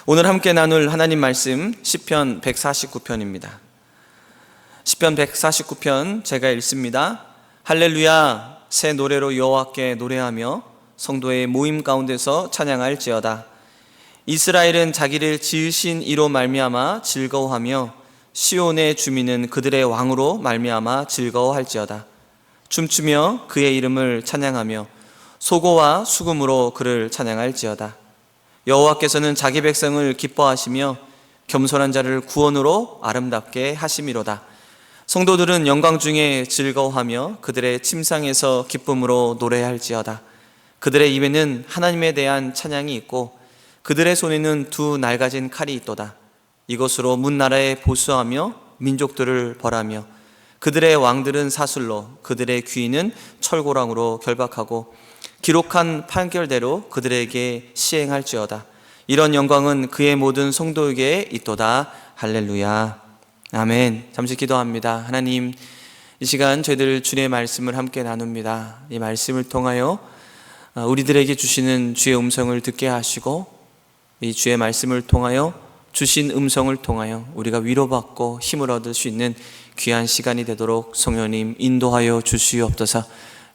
오늘 함께 나눌 하나님 말씀 시편 149편입니다. 시편 149편 제가 읽습니다. 할렐루야, 새 노래로 여호와께 노래하며 성도의 모임 가운데서 찬양할지어다. 이스라엘은 자기를 지으신 이로 말미암아 즐거워하며 시온의 주민은 그들의 왕으로 말미암아 즐거워할지어다. 춤추며 그의 이름을 찬양하며 소고와 수금으로 그를 찬양할지어다. 여호와께서는 자기 백성을 기뻐하시며 겸손한 자를 구원으로 아름답게 하심이로다. 성도들은 영광 중에 즐거워하며 그들의 침상에서 기쁨으로 노래할지어다. 그들의 입에는 하나님에 대한 찬양이 있고 그들의 손에는 두 낡아진 칼이 있도다. 이것으로 문나라에 보수하며 민족들을 벌하며 그들의 왕들은 사슬로 그들의 귀인은 철고랑으로 결박하고 기록한 판결대로 그들에게 시행할지어다. 이런 영광은 그의 모든 성도에게 있도다. 할렐루야. 아멘. 잠시 기도합니다. 하나님, 이 시간 저희들 주의 말씀을 함께 나눕니다. 이 말씀을 통하여 우리들에게 주시는 주의 음성을 듣게 하시고 이 주의 말씀을 통하여 주신 음성을 통하여 우리가 위로받고 힘을 얻을 수 있는 귀한 시간이 되도록 성령님 인도하여 주시옵소서.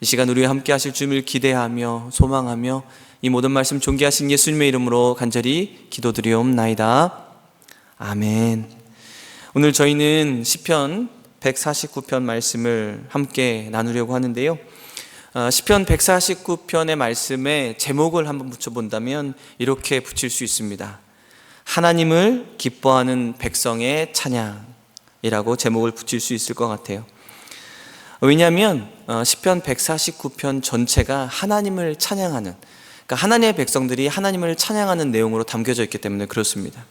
이 시간 우리와 함께 하실 주님을 기대하며 소망하며 이 모든 말씀 존귀하신 예수님의 이름으로 간절히 기도드리옵나이다. 아멘. 오늘 저희는 시편 149편 말씀을 함께 나누려고 하는데요. 시편 149편의 말씀에 제목을 한번 붙여본다면 이렇게 붙일 수 있습니다. 하나님을 기뻐하는 백성의 찬양이라고 제목을 붙일 수 있을 것 같아요. 왜냐하면 시편 149편 전체가 하나님을 찬양하는, 그러니까 하나님의 백성들이 하나님을 찬양하는 내용으로 담겨져 있기 때문에 그렇습니다.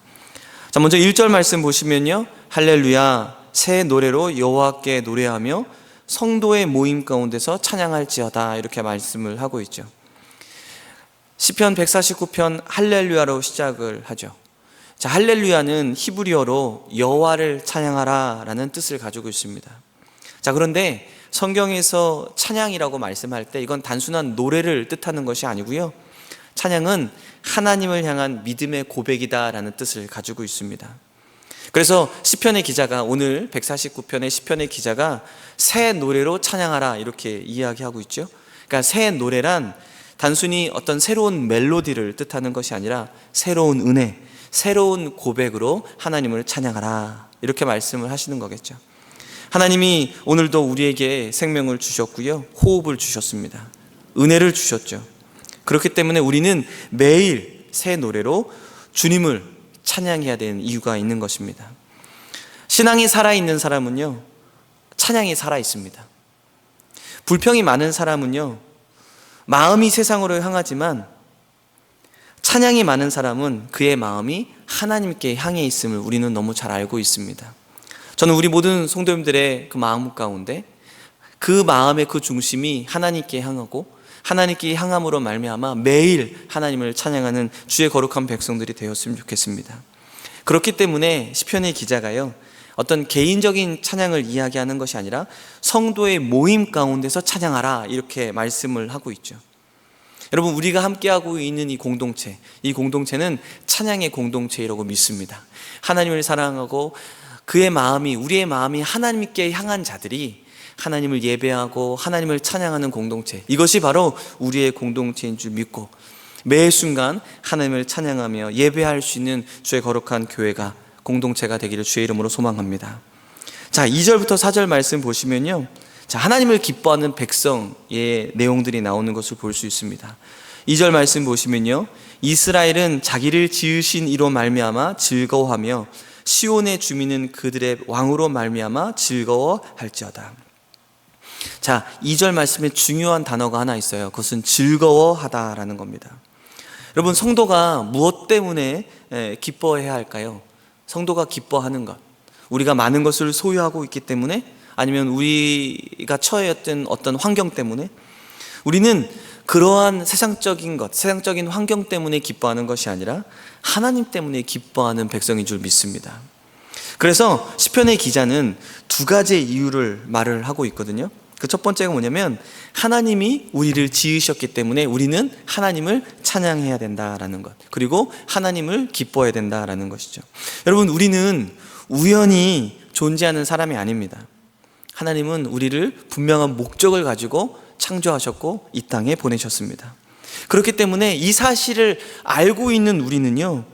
자, 먼저 1절 말씀 보시면요, 할렐루야, 새 노래로 여호와께 노래하며 성도의 모임 가운데서 찬양할지어다, 이렇게 말씀을 하고 있죠. 시편 149편 할렐루야로 시작을 하죠. 자, 할렐루야는 히브리어로 여호와를 찬양하라 라는 뜻을 가지고 있습니다. 자, 그런데 성경에서 찬양이라고 말씀할 때 이건 단순한 노래를 뜻하는 것이 아니고요, 찬양은 하나님을 향한 믿음의 고백이다라는 뜻을 가지고 있습니다. 그래서 시편의 기자가, 오늘 149편의 시편의 기자가 새 노래로 찬양하라 이렇게 이야기하고 있죠. 그러니까 새 노래란 단순히 어떤 새로운 멜로디를 뜻하는 것이 아니라 새로운 은혜, 새로운 고백으로 하나님을 찬양하라 이렇게 말씀을 하시는 거겠죠. 하나님이 오늘도 우리에게 생명을 주셨고요, 호흡을 주셨습니다. 은혜를 주셨죠. 그렇기 때문에 우리는 매일 새 노래로 주님을 찬양해야 되는 이유가 있는 것입니다. 신앙이 살아있는 사람은요, 찬양이 살아있습니다. 불평이 많은 사람은요, 마음이 세상으로 향하지만 찬양이 많은 사람은 그의 마음이 하나님께 향해 있음을 우리는 너무 잘 알고 있습니다. 저는 우리 모든 성도님들의 그 마음 가운데 그 마음의 그 중심이 하나님께 향하고 하나님께 향함으로 말미암아 매일 하나님을 찬양하는 주의 거룩한 백성들이 되었으면 좋겠습니다. 그렇기 때문에 시편의 기자가요, 어떤 개인적인 찬양을 이야기하는 것이 아니라 성도의 모임 가운데서 찬양하라 이렇게 말씀을 하고 있죠. 여러분, 우리가 함께하고 있는 이 공동체는 찬양의 공동체라고 믿습니다. 하나님을 사랑하고 그의 마음이, 우리의 마음이 하나님께 향한 자들이 하나님을 예배하고 하나님을 찬양하는 공동체, 이것이 바로 우리의 공동체인 줄 믿고 매 순간 하나님을 찬양하며 예배할 수 있는 주의 거룩한 교회가, 공동체가 되기를 주의 이름으로 소망합니다. 자, 2절부터 4절 말씀 보시면요, 자, 하나님을 기뻐하는 백성의 내용들이 나오는 것을 볼 수 있습니다. 2절 말씀 보시면요, 이스라엘은 자기를 지으신 이로 말미암아 즐거워하며 시온의 주민은 그들의 왕으로 말미암아 즐거워할지어다. 자, 2절 말씀에 중요한 단어가 하나 있어요. 그것은 즐거워하다라는 겁니다. 여러분, 성도가 무엇 때문에 기뻐해야 할까요? 성도가 기뻐하는 것, 우리가 많은 것을 소유하고 있기 때문에, 아니면 우리가 처해있던 어떤 환경 때문에, 우리는 그러한 세상적인 것, 세상적인 환경 때문에 기뻐하는 것이 아니라 하나님 때문에 기뻐하는 백성인 줄 믿습니다. 그래서 시편의 기자는 두 가지의 이유를 말을 하고 있거든요. 그 첫 번째가 뭐냐면 하나님이 우리를 지으셨기 때문에 우리는 하나님을 찬양해야 된다라는 것, 그리고 하나님을 기뻐해야 된다라는 것이죠. 여러분, 우리는 우연히 존재하는 사람이 아닙니다. 하나님은 우리를 분명한 목적을 가지고 창조하셨고 이 땅에 보내셨습니다. 그렇기 때문에 이 사실을 알고 있는 우리는요,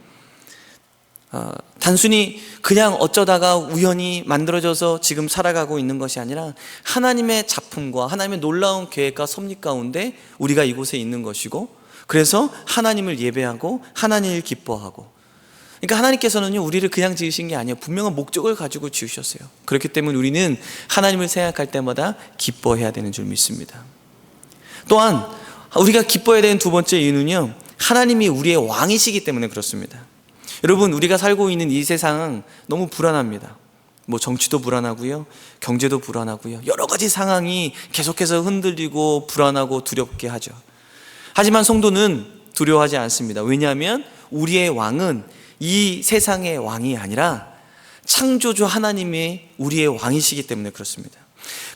단순히 그냥 어쩌다가 우연히 만들어져서 지금 살아가고 있는 것이 아니라 하나님의 작품과 하나님의 놀라운 계획과 섭리 가운데 우리가 이곳에 있는 것이고, 그래서 하나님을 예배하고 하나님을 기뻐하고, 그러니까 하나님께서는요, 우리를 그냥 지으신 게 아니에요. 분명한 목적을 가지고 지으셨어요. 그렇기 때문에 우리는 하나님을 생각할 때마다 기뻐해야 되는 줄 믿습니다. 또한 우리가 기뻐해야 되는 두 번째 이유는요, 하나님이 우리의 왕이시기 때문에 그렇습니다. 여러분, 우리가 살고 있는 이 세상은 너무 불안합니다. 정치도 불안하고요, 경제도 불안하고요, 여러 가지 상황이 계속해서 흔들리고 불안하고 두렵게 하죠. 하지만 성도는 두려워하지 않습니다. 왜냐하면 우리의 왕은 이 세상의 왕이 아니라 창조주 하나님이 우리의 왕이시기 때문에 그렇습니다.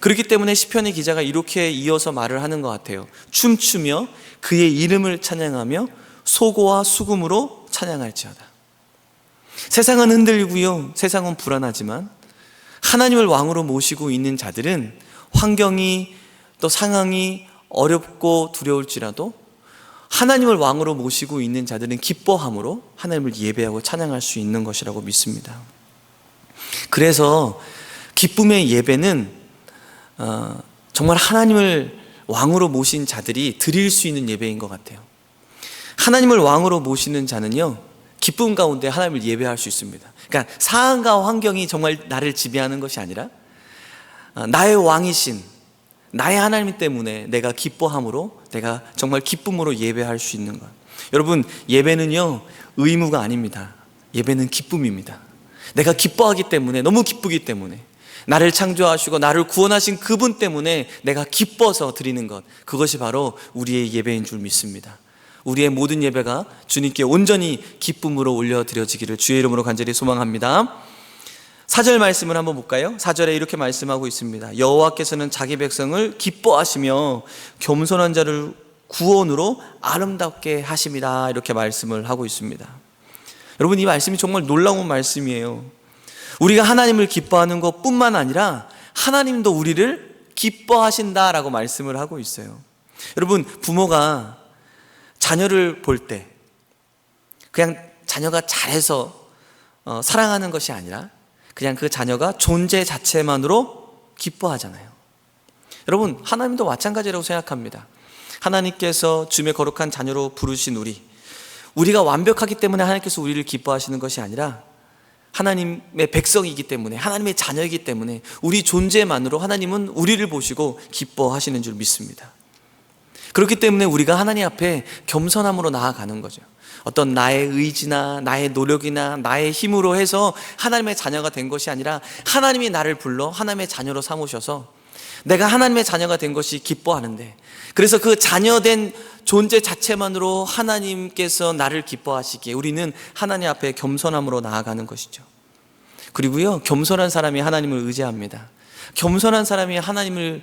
그렇기 때문에 시편의 기자가 이렇게 이어서 말을 하는 것 같아요. 춤추며 그의 이름을 찬양하며 소고와 수금으로 찬양할지어다. 세상은 흔들리고요, 세상은 불안하지만 하나님을 왕으로 모시고 있는 자들은 환경이 또 상황이 어렵고 두려울지라도 하나님을 왕으로 모시고 있는 자들은 기뻐함으로 하나님을 예배하고 찬양할 수 있는 것이라고 믿습니다. 그래서 기쁨의 예배는 정말 하나님을 왕으로 모신 자들이 드릴 수 있는 예배인 것 같아요. 하나님을 왕으로 모시는 자는요, 기쁨 가운데 하나님을 예배할 수 있습니다. 그러니까 상황과 환경이 정말 나를 지배하는 것이 아니라 나의 왕이신 나의 하나님 때문에 내가 기뻐함으로, 내가 정말 기쁨으로 예배할 수 있는 것. 여러분, 예배는요, 의무가 아닙니다. 예배는 기쁨입니다. 내가 기뻐하기 때문에, 너무 기쁘기 때문에, 나를 창조하시고 나를 구원하신 그분 때문에 내가 기뻐서 드리는 것, 그것이 바로 우리의 예배인 줄 믿습니다. 우리의 모든 예배가 주님께 온전히 기쁨으로 올려드려지기를 주의 이름으로 간절히 소망합니다. 4절 말씀을 한번 볼까요? 4절에 이렇게 말씀하고 있습니다. 여호와께서는 자기 백성을 기뻐하시며 겸손한 자를 구원으로 아름답게 하심이다, 이렇게 말씀을 하고 있습니다. 여러분, 이 말씀이 정말 놀라운 말씀이에요. 우리가 하나님을 기뻐하는 것뿐만 아니라 하나님도 우리를 기뻐하신다라고 말씀을 하고 있어요. 여러분, 부모가 자녀를 볼 때 그냥 자녀가 잘해서 사랑하는 것이 아니라 그냥 그 자녀가 존재 자체만으로 기뻐하잖아요. 여러분, 하나님도 마찬가지라고 생각합니다. 하나님께서 주님의 거룩한 자녀로 부르신 우리가 완벽하기 때문에 하나님께서 우리를 기뻐하시는 것이 아니라 하나님의 백성이기 때문에, 하나님의 자녀이기 때문에 우리 존재만으로 하나님은 우리를 보시고 기뻐하시는 줄 믿습니다. 그렇기 때문에 우리가 하나님 앞에 겸손함으로 나아가는 거죠. 어떤 나의 의지나 나의 노력이나 나의 힘으로 해서 하나님의 자녀가 된 것이 아니라 하나님이 나를 불러 하나님의 자녀로 삼으셔서 내가 하나님의 자녀가 된 것이 기뻐하는데, 그래서 그 자녀된 존재 자체만으로 하나님께서 나를 기뻐하시기에 우리는 하나님 앞에 겸손함으로 나아가는 것이죠. 그리고요, 겸손한 사람이 하나님을 의지합니다. 겸손한 사람이 하나님을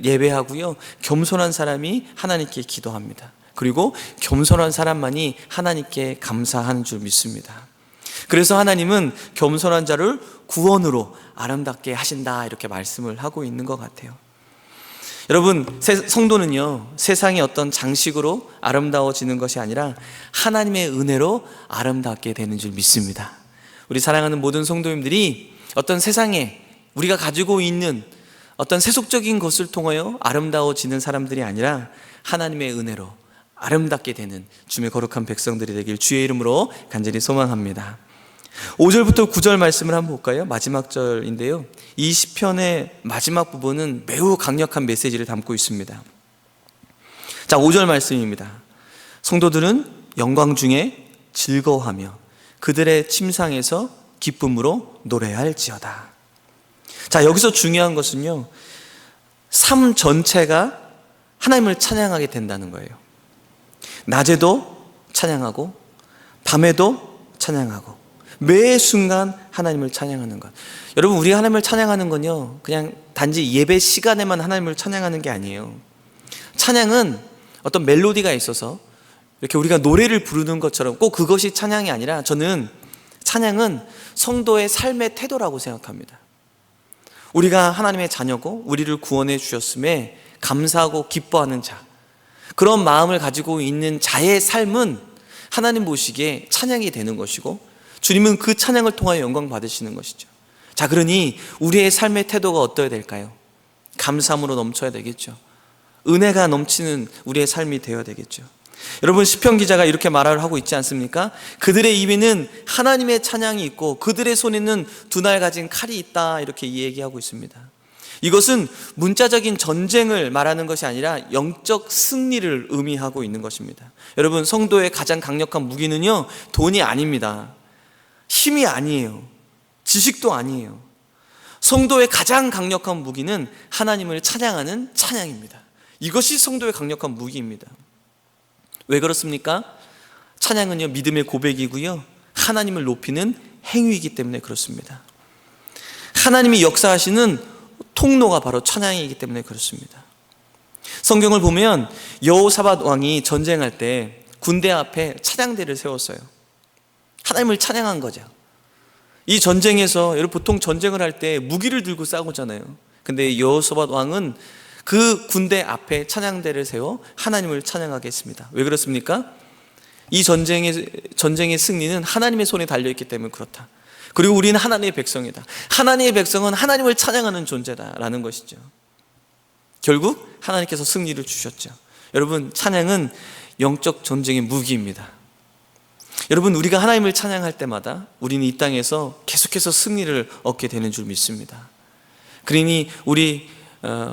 예배하고요, 겸손한 사람이 하나님께 기도합니다. 그리고 겸손한 사람만이 하나님께 감사하는 줄 믿습니다. 그래서 하나님은 겸손한 자를 구원으로 아름답게 하신다, 이렇게 말씀을 하고 있는 것 같아요. 여러분, 성도는요, 세상의 어떤 장식으로 아름다워지는 것이 아니라 하나님의 은혜로 아름답게 되는 줄 믿습니다. 우리 사랑하는 모든 성도님들이 어떤 세상에 우리가 가지고 있는 어떤 세속적인 것을 통하여 아름다워지는 사람들이 아니라 하나님의 은혜로 아름답게 되는 주님의 거룩한 백성들이 되길 주의 이름으로 간절히 소망합니다. 5절부터 9절 말씀을 한번 볼까요? 마지막 절인데요, 이 시편의 마지막 부분은 매우 강력한 메시지를 담고 있습니다. 자, 5절 말씀입니다. 성도들은 영광 중에 즐거워하며 그들의 침상에서 기쁨으로 노래할지어다. 자, 여기서 중요한 것은요, 삶 전체가 하나님을 찬양하게 된다는 거예요. 낮에도 찬양하고 밤에도 찬양하고 매 순간 하나님을 찬양하는 것. 여러분, 우리가 하나님을 찬양하는 건요, 그냥 단지 예배 시간에만 하나님을 찬양하는 게 아니에요. 찬양은 어떤 멜로디가 있어서 이렇게 우리가 노래를 부르는 것처럼 꼭 그것이 찬양이 아니라, 저는 찬양은 성도의 삶의 태도라고 생각합니다. 우리가 하나님의 자녀고 우리를 구원해 주셨음에 감사하고 기뻐하는 자, 그런 마음을 가지고 있는 자의 삶은 하나님 보시기에 찬양이 되는 것이고, 주님은 그 찬양을 통하여 영광 받으시는 것이죠. 자, 그러니 우리의 삶의 태도가 어떠해야 될까요? 감사함으로 넘쳐야 되겠죠. 은혜가 넘치는 우리의 삶이 되어야 되겠죠. 여러분, 시편 기자가 이렇게 말을 하고 있지 않습니까? 그들의 입에는 하나님의 찬양이 있고 그들의 손에는 두 날 가진 칼이 있다, 이렇게 얘기하고 있습니다. 이것은 문자적인 전쟁을 말하는 것이 아니라 영적 승리를 의미하고 있는 것입니다. 여러분, 성도의 가장 강력한 무기는요, 돈이 아닙니다. 힘이 아니에요. 지식도 아니에요. 성도의 가장 강력한 무기는 하나님을 찬양하는 찬양입니다. 이것이 성도의 강력한 무기입니다. 왜 그렇습니까? 찬양은요, 믿음의 고백이고요, 하나님을 높이는 행위이기 때문에 그렇습니다. 하나님이 역사하시는 통로가 바로 찬양이기 때문에 그렇습니다. 성경을 보면 여호사밧 왕이 전쟁할 때 군대 앞에 찬양대를 세웠어요. 하나님을 찬양한 거죠. 이 전쟁에서, 여러분, 보통 전쟁을 할 때 무기를 들고 싸우잖아요. 근데 여호사밧 왕은 그 군대 앞에 찬양대를 세워 하나님을 찬양하게 했습니다. 왜 그렇습니까? 이 전쟁의 승리는 하나님의 손에 달려있기 때문에 그렇다. 그리고 우리는 하나님의 백성이다. 하나님의 백성은 하나님을 찬양하는 존재다라는 것이죠. 결국 하나님께서 승리를 주셨죠. 여러분, 찬양은 영적 전쟁의 무기입니다. 여러분, 우리가 하나님을 찬양할 때마다 우리는 이 땅에서 계속해서 승리를 얻게 되는 줄 믿습니다. 그러니 우리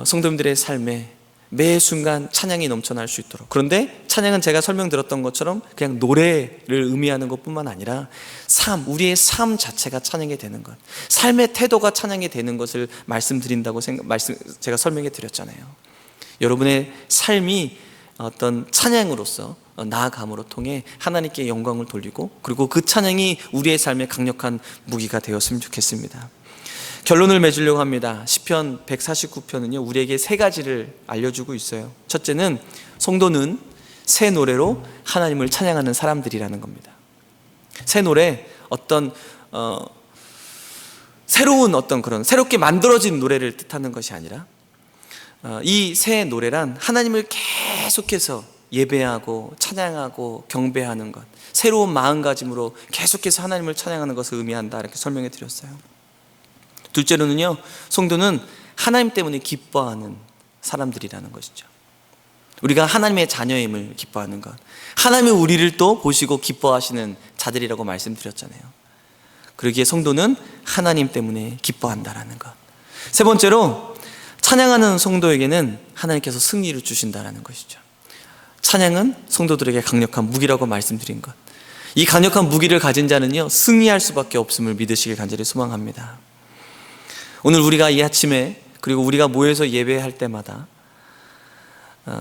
성도님들의 삶에 매 순간 찬양이 넘쳐날 수 있도록. 그런데 찬양은 제가 설명드렸던 것처럼 그냥 노래를 의미하는 것뿐만 아니라 우리의 삶 자체가 찬양이 되는 것, 삶의 태도가 찬양이 되는 것을 말씀드린다고 제가 설명해 드렸잖아요. 여러분의 삶이 어떤 찬양으로서 나아감으로 통해 하나님께 영광을 돌리고, 그리고 그 찬양이 우리의 삶의 강력한 무기가 되었으면 좋겠습니다. 결론을 맺으려고 합니다. 시편 149편은요, 우리에게 세 가지를 알려주고 있어요. 첫째는 성도는 새 노래로 하나님을 찬양하는 사람들이라는 겁니다. 새 노래, 새로운 그런 새롭게 만들어진 노래를 뜻하는 것이 아니라, 이 새 노래란 하나님을 계속해서 예배하고 찬양하고 경배하는 것, 새로운 마음가짐으로 계속해서 하나님을 찬양하는 것을 의미한다, 이렇게 설명해 드렸어요. 둘째로는요, 성도는 하나님 때문에 기뻐하는 사람들이라는 것이죠. 우리가 하나님의 자녀임을 기뻐하는 것, 하나님이 우리를 또 보시고 기뻐하시는 자들이라고 말씀드렸잖아요. 그러기에 성도는 하나님 때문에 기뻐한다라는 것. 세 번째로, 찬양하는 성도에게는 하나님께서 승리를 주신다라는 것이죠. 찬양은 성도들에게 강력한 무기라고 말씀드린 것, 이 강력한 무기를 가진 자는요, 승리할 수밖에 없음을 믿으시길 간절히 소망합니다. 오늘 우리가 이 아침에, 그리고 우리가 모여서 예배할 때마다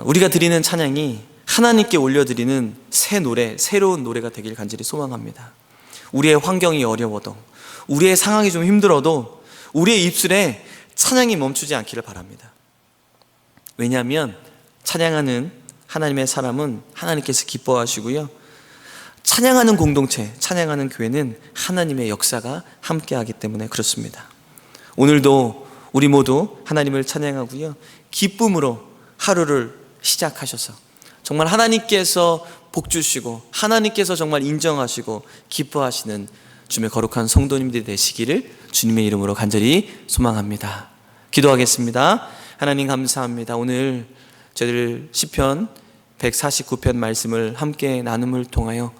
우리가 드리는 찬양이 하나님께 올려드리는 새 노래, 새로운 노래가 되길 간절히 소망합니다. 우리의 환경이 어려워도, 우리의 상황이 좀 힘들어도 우리의 입술에 찬양이 멈추지 않기를 바랍니다. 왜냐하면 찬양하는 하나님의 사람은 하나님께서 기뻐하시고요, 찬양하는 공동체, 찬양하는 교회는 하나님의 역사가 함께하기 때문에 그렇습니다. 오늘도 우리 모두 하나님을 찬양하고요, 기쁨으로 하루를 시작하셔서 정말 하나님께서 복 주시고 하나님께서 정말 인정하시고 기뻐하시는 주님의 거룩한 성도님들이 되시기를 주님의 이름으로 간절히 소망합니다. 기도하겠습니다. 하나님, 감사합니다. 오늘 저희들 시편 149편 말씀을 함께 나눔을 통하여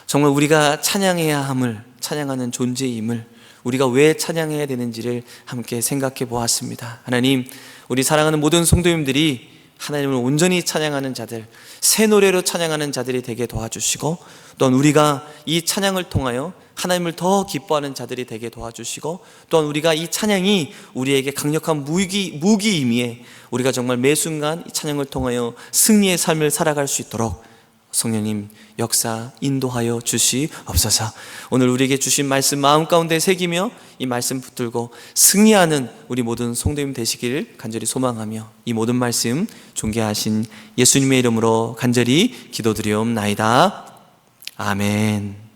정말 우리가 찬양해야 함을, 찬양하는 존재임을, 우리가 왜 찬양해야 되는지를 함께 생각해 보았습니다. 하나님, 우리 사랑하는 모든 성도님들이 하나님을 온전히 찬양하는 자들, 새 노래로 찬양하는 자들이 되게 도와주시고, 또한 우리가 이 찬양을 통하여 하나님을 더 기뻐하는 자들이 되게 도와주시고, 또한 우리가 이 찬양이 우리에게 강력한 무기임에 우리가 정말 매 순간 이 찬양을 통하여 승리의 삶을 살아갈 수 있도록 성령님 역사 인도하여 주시옵소서. 오늘 우리에게 주신 말씀 마음 가운데 새기며 이 말씀 붙들고 승리하는 우리 모든 성도님 되시길 간절히 소망하며 이 모든 말씀 존귀하신 예수님의 이름으로 간절히 기도드리옵나이다. 아멘.